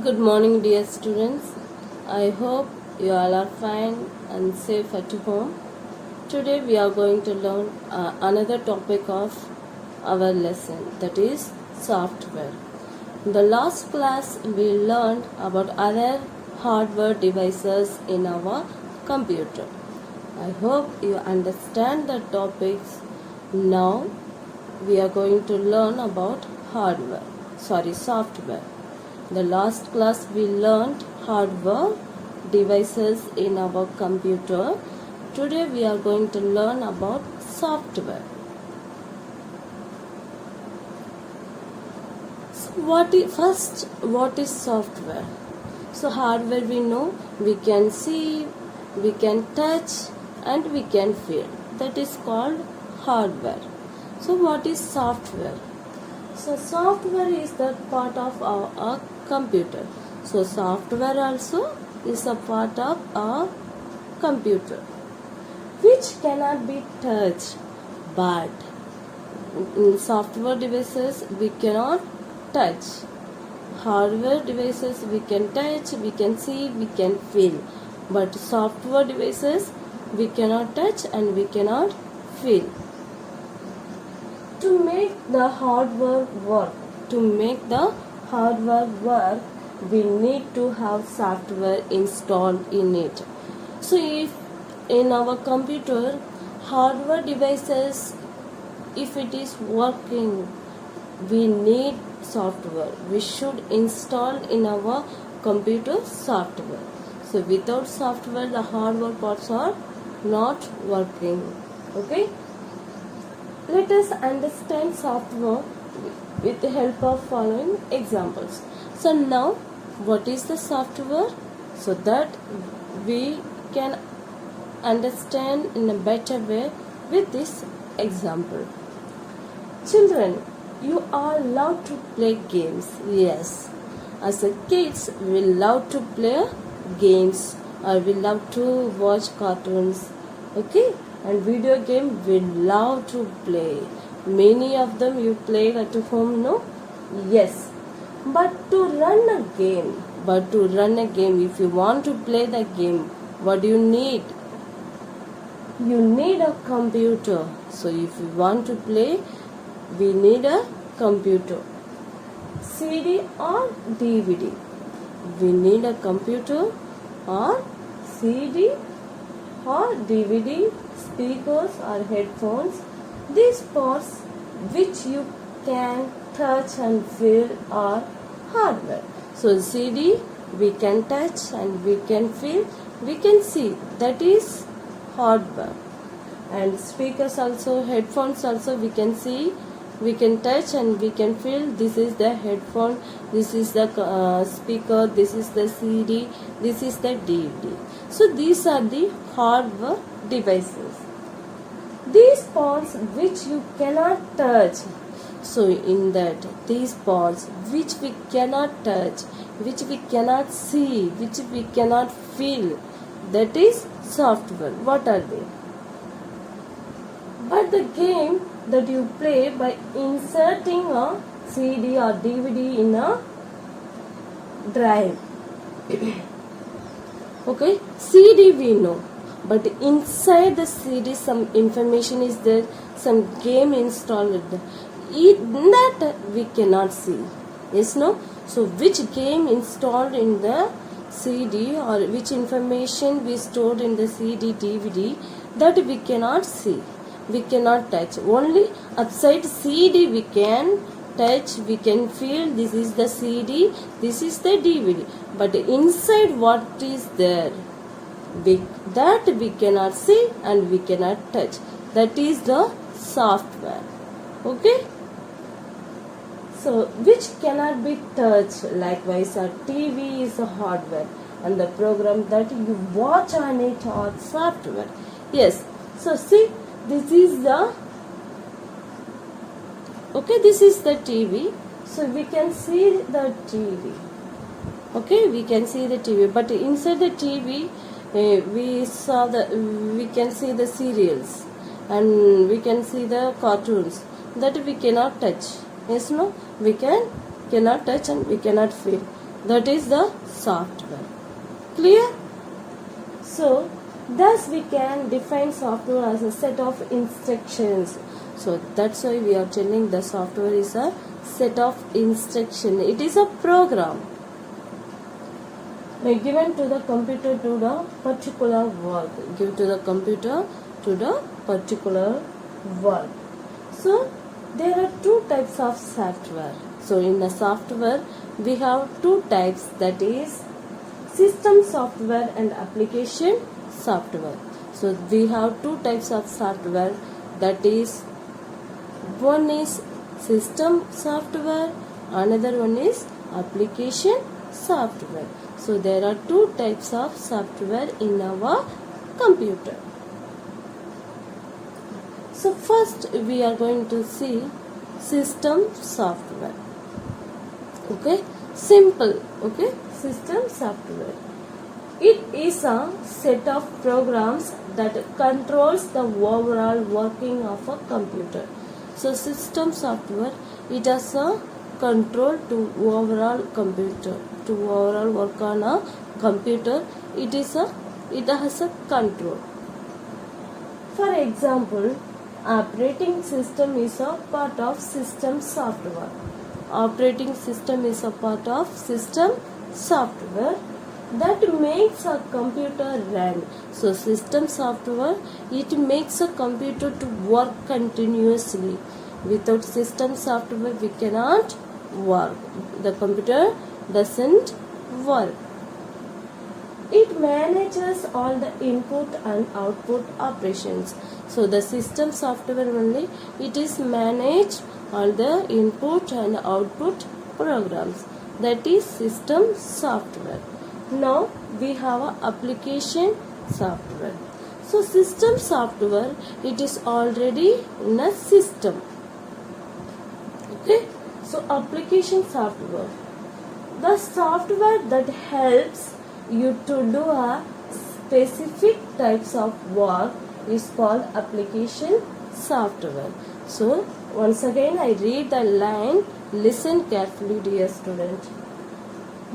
Good morning, dear students. I hope you all are fine and safe at home. Today we are going to learn another topic of our lesson, that is software. In the last class we learned about other hardware devices in our computer. I hope you understand the topics. Now we are going to learn about software. The last class we learned hardware devices in our computer. Today we are going to learn about software. What is software? So hardware we know, we can see, we can touch and we can feel. That is called hardware. So what is software? So software is the part of our computer. So software also is a part of our computer, which cannot be touched. But in software devices we cannot touch. Hardware devices we can touch, we can see, we can feel. But software devices we cannot touch and we cannot feel. To make the hardware work, we need to have software installed in it. So if in our computer hardware devices, if it is working, we need software. We should install in our computer software. So without software the hardware parts are not working. Okay? Let us understand software with the help of following examples. So now, what is the software? So that we can understand in a better way with this example. Children, you all love to play games. Yes, as a kids we love to play games, or we love to watch cartoons. Okay, and video game we love to play. Many of them you play at home, no? Yes. But to run a game, if you want to play the game, what do you need? You need a computer. So if you want to play, we need a computer. CD or DVD. We need a computer or CD or DVD, speakers or headphones. These parts which you can touch and feel are hardware. So CD we can touch and we can feel, we can see, that is hardware. And speakers also, headphones also we can see, we can touch and we can feel. This is the headphone, this is the speaker, this is the CD, this is the DVD. So these are the hardware devices. These parts which you cannot touch. So in that, these parts which we cannot touch, which we cannot see, which we cannot feel, that is software. What are they? But the game that you play by inserting a CD or DVD in a drive. Okay, CD we know, but inside the CD some information is there, some game installed. In that we cannot see. Yes, no? So which game installed in the CD or which information we stored in the CD, DVD, that we cannot see, we cannot touch. Only outside CD we can touch, we can feel. This is the CD, this is the DVD. But inside what is there, that we cannot see and we cannot touch. That is the software. Okay? So which cannot be touched. Likewise a TV is a hardware and the program that you watch on it are software. Yes. So see, this is the TV. So we can see the TV. Okay, we can see the TV. But inside the TV, we can see the serials and we can see the cartoons that we cannot touch. Yes, no? We cannot touch and we cannot feel. That is the software. Clear? So, thus we can define software as a set of instructions. So, that's why we are telling the software is a set of instruction. It is a program given to the computer to the particular work. Give to the computer to the particular work. So, there are two types of software. So, in the software, we have two types, that is system software and application software. So, we have two types of software, that is one is system software, another one is application software. So, there are two types of software in our computer. So, first we are going to see system software. Okay, simple. Okay, system software. It is a set of programs that controls the overall working of a computer. So, system software, it has a control to overall computer, to overall work on a computer. It has a control. For example, operating system is a part of system software. Operating system is a part of system software that makes a computer run. So, system software, it makes a computer to work continuously. Without system software, we cannot work. The computer doesn't work. It manages all the input and output operations. So, the system software only, it is managed all the input and output programs. That is system software. Now, we have a application software. So, system software, it is already in a system. Okay. So, application software, the software that helps you to do a specific types of work is called application software. So, once again I read the line, listen carefully dear student.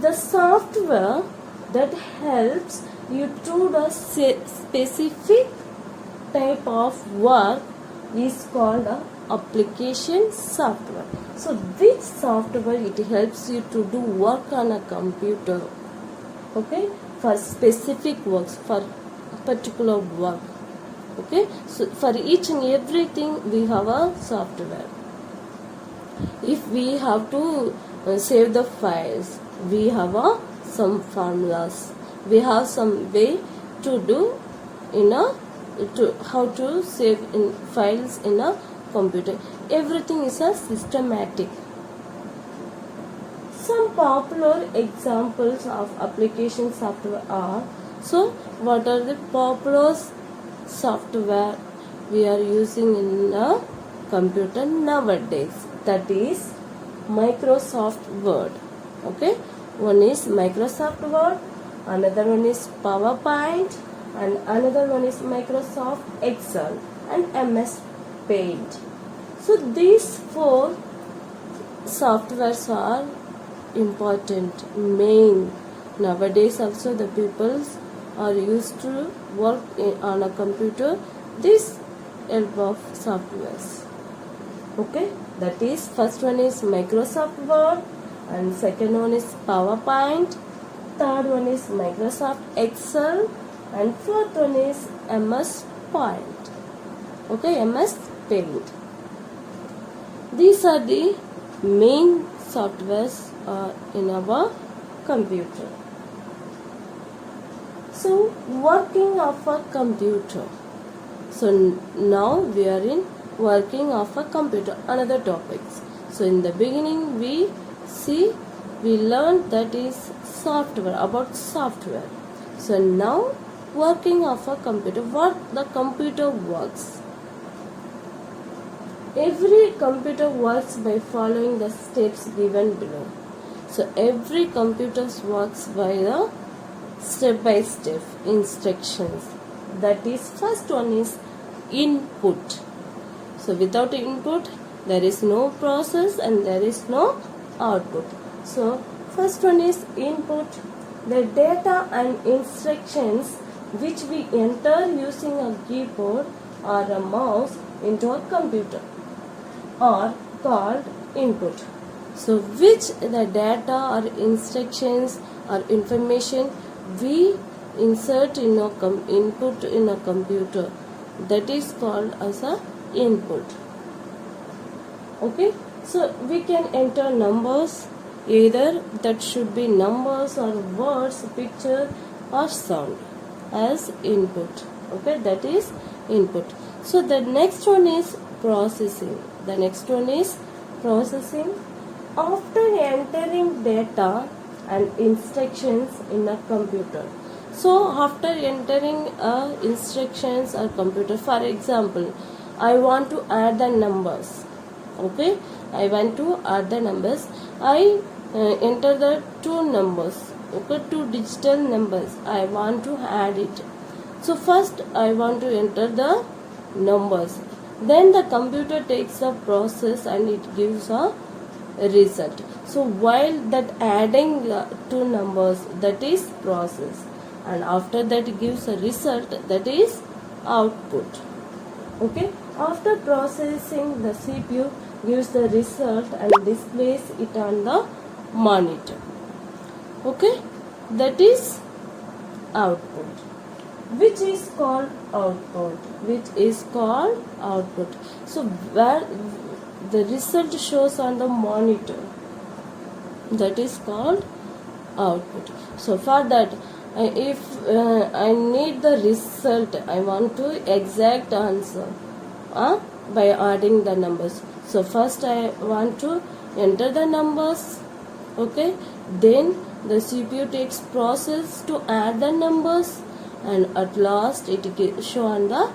The software that helps you to do a specific type of work is called a application software. So, which software it helps you to do work on a computer? Okay, for specific works, for particular work. Okay, so for each and everything we have a software. If we have to save the files, we have some formulas. We have some way to do how to save in files in a computer. Everything is a systematic. Some popular examples of application software are, so what are the popular software we are using in a computer nowadays? That is Microsoft Word. Okay, one is Microsoft Word, another one is PowerPoint, and another one is Microsoft Excel and MS Paint. So these four softwares are important, main. Nowadays also the peoples are used to work on a computer, this help of softwares. Okay, that is first one is Microsoft Word, and second one is PowerPoint, third one is Microsoft Excel, and fourth one is MS Paint. Okay, MS Paint. These are the main softwares in our computer. So, working of a computer. So, now we are in working of a computer, another topics. So, in the beginning we learned that is software, about software. So, now working of a computer, what the computer works. Every computer works by following the steps given below. So, every computer works by the step-by-step instructions. That is, first one is input. So, without input, there is no process and there is no output. So, first one is input, the data and instructions which we enter using a keyboard or a mouse into a computer are called input. So which the data or instructions or information we insert in a input in a computer, that is called as a input. Okay, so we can enter numbers, either that should be numbers or words, picture or sound as input. Okay, that is input. So the next one is processing. The next one is processing. After entering data and instructions in a computer, so after entering instructions or computer, for example, I want to add the numbers. Okay, I want to add the numbers. I enter the two numbers. Okay, two digital numbers. I want to add it. So first I want to enter the numbers. Then the computer takes the process and it gives a result. So while that adding two numbers, that is process, and after that it gives a result, that is output. Okay, after processing, the CPU gives the result and displays it on the monitor. Okay, that is output, which is called output, which is called output. So where the result shows on the monitor, that is called output. So for that, if I need the result, I want to exact answer by adding the numbers. So first I want to enter the numbers. Okay, then the CPU takes process to add the numbers, and at last it show on the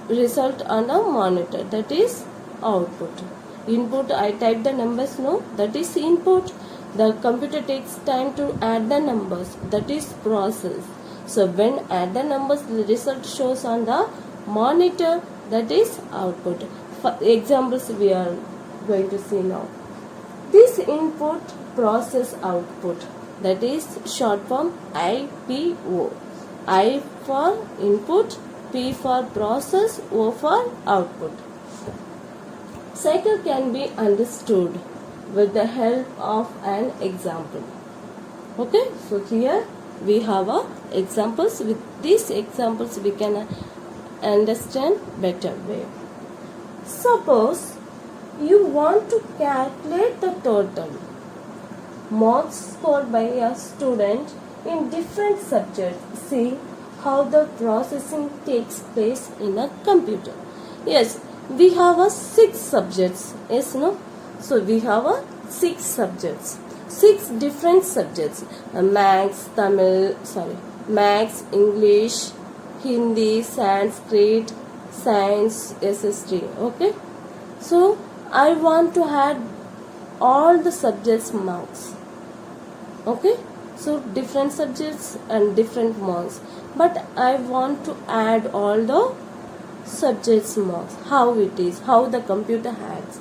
result on the monitor, that is output. Input, I type the numbers, no, that is input. The computer takes time to add the numbers, that is process. So when add the numbers, the result shows on the monitor, that is output. For examples we are going to see now. This input, process, output, that is short form IPO. I for input, P for process, O for output. Cycle can be understood with the help of an example. Okay, so here we have examples. With these examples we can understand better way. Suppose you want to calculate the total marks scored by a student in different subjects. See how the processing takes place in a computer. Yes, we have 6 subjects. Yes, no? So we have 6 subjects, 6 different subjects: Maths, English, Hindi, Sanskrit, Science, SST. Okay, so I want to add all the subjects marks. Okay, so different subjects and different marks, but I want to add all the subjects marks. How it is, how the computer adds.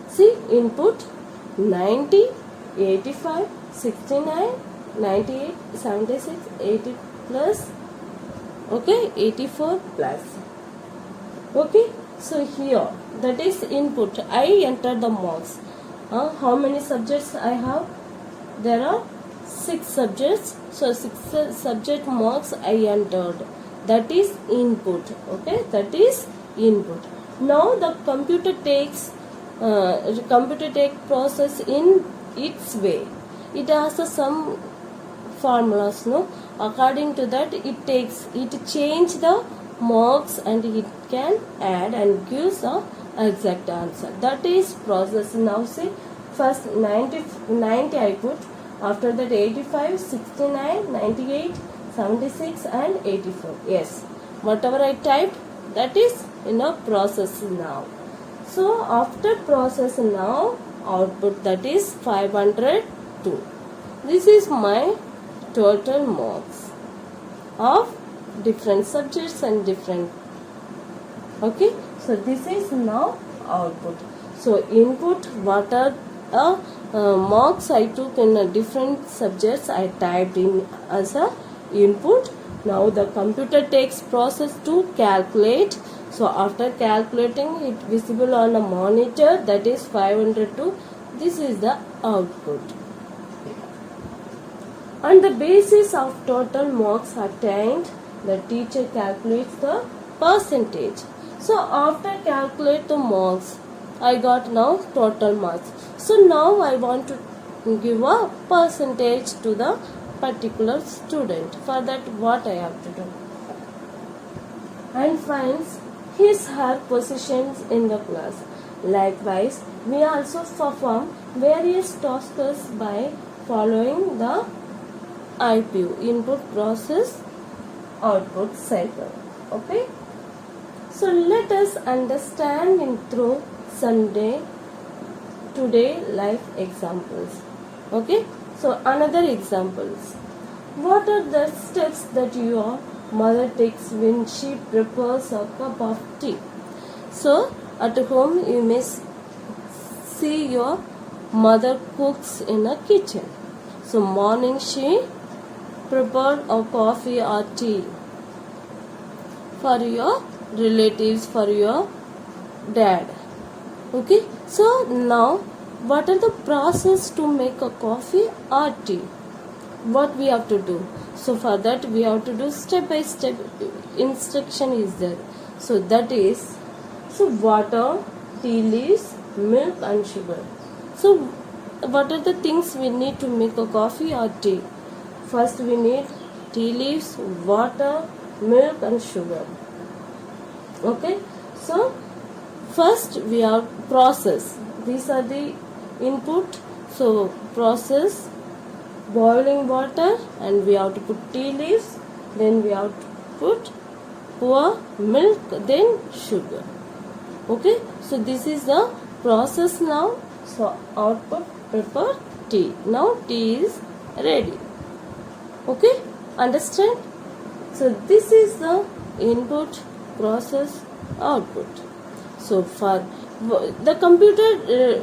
See, input 90, 85, 69, 98, 76, 80 plus, okay, 84 plus. Okay, so here that is input. I enter the marks. How many subjects I have? There are 6 subjects. So 6 subject marks I entered. That is input. Okay, that is input. Now the computer takes process in its way. It has some formulas, no? According to that, it change the marks and it can add and gives the exact answer. That is process. Now see, first 90 I put, after that 85, 69, 98, 76 and 84. Yes, whatever I typed, that is in a process now. So after process now, output, that is 502. This is my total marks of different subjects and different. Okay, so this is now output. So input, what are marks I took in different subjects I typed in as a input. Now the computer takes process to calculate. So after calculating it visible on a monitor, that is 502. This is the output. On the basis of total marks attained, the teacher calculates the percentage. So after calculate the marks, I got now total marks. So now I want to give a percentage to the particular student. For that, what I have to do? And finds his her positions in the class. Likewise, we also perform various tasks by following the IPU, input process output cycle. Okay, so let us understand in through today life examples. Okay, so another examples. What are the steps that your mother takes when she prepares a cup of tea? So at home you may see your mother cooks in a kitchen. So morning she prepared a coffee or tea for your relatives, for your dad. Okay, so now what are the process to make a coffee or tea? What we have to do? So for that we have to do step by step instruction is there. So that is, so water, tea leaves, milk and sugar. So what are the things we need to make a coffee or tea? First we need tea leaves, water, milk and sugar. Okay, so first we have process. These are the input. So process, boiling water, and we have to put tea leaves, then we have to pour milk, then sugar. Okay, so this is the process now. So output, prepare tea. Now tea is ready. Okay, understand? So this is the input, process, output. So for the computer,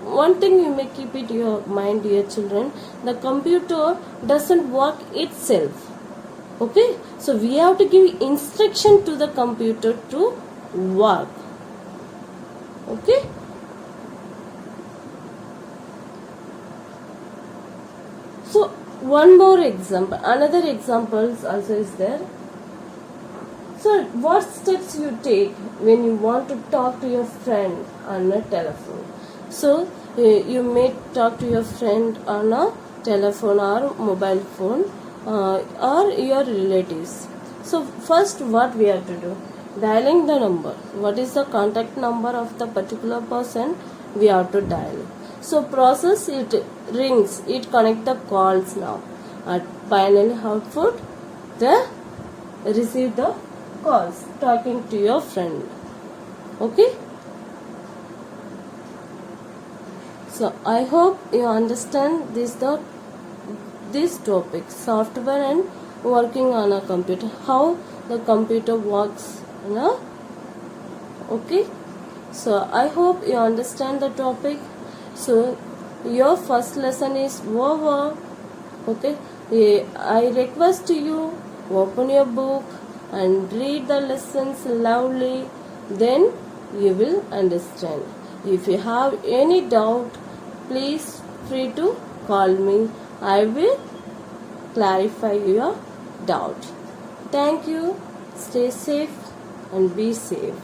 one thing you may keep it in your mind, dear children, the computer doesn't work itself. Okay, so we have to give instruction to the computer to work. Okay, so one more example, another examples also is there. So what steps you take when you want to talk to your friend on a telephone? So you may talk to your friend on a telephone or mobile phone or your relatives. So first what we have to do? Dialing the number. What is the contact number of the particular person? We have to dial. So process, it rings, it connect the calls now. At final output, the receive the calls, talking to your friend. Okay, so I hope you understand this topic, software and working on a computer, how the computer works. Okay, so I hope you understand the topic. So your first lesson is over. Okay, I request you open your book and read the lessons loudly, then you will understand. If you have any doubt, please free to call me. I will clarify your doubt. Thank you. Stay safe and be safe.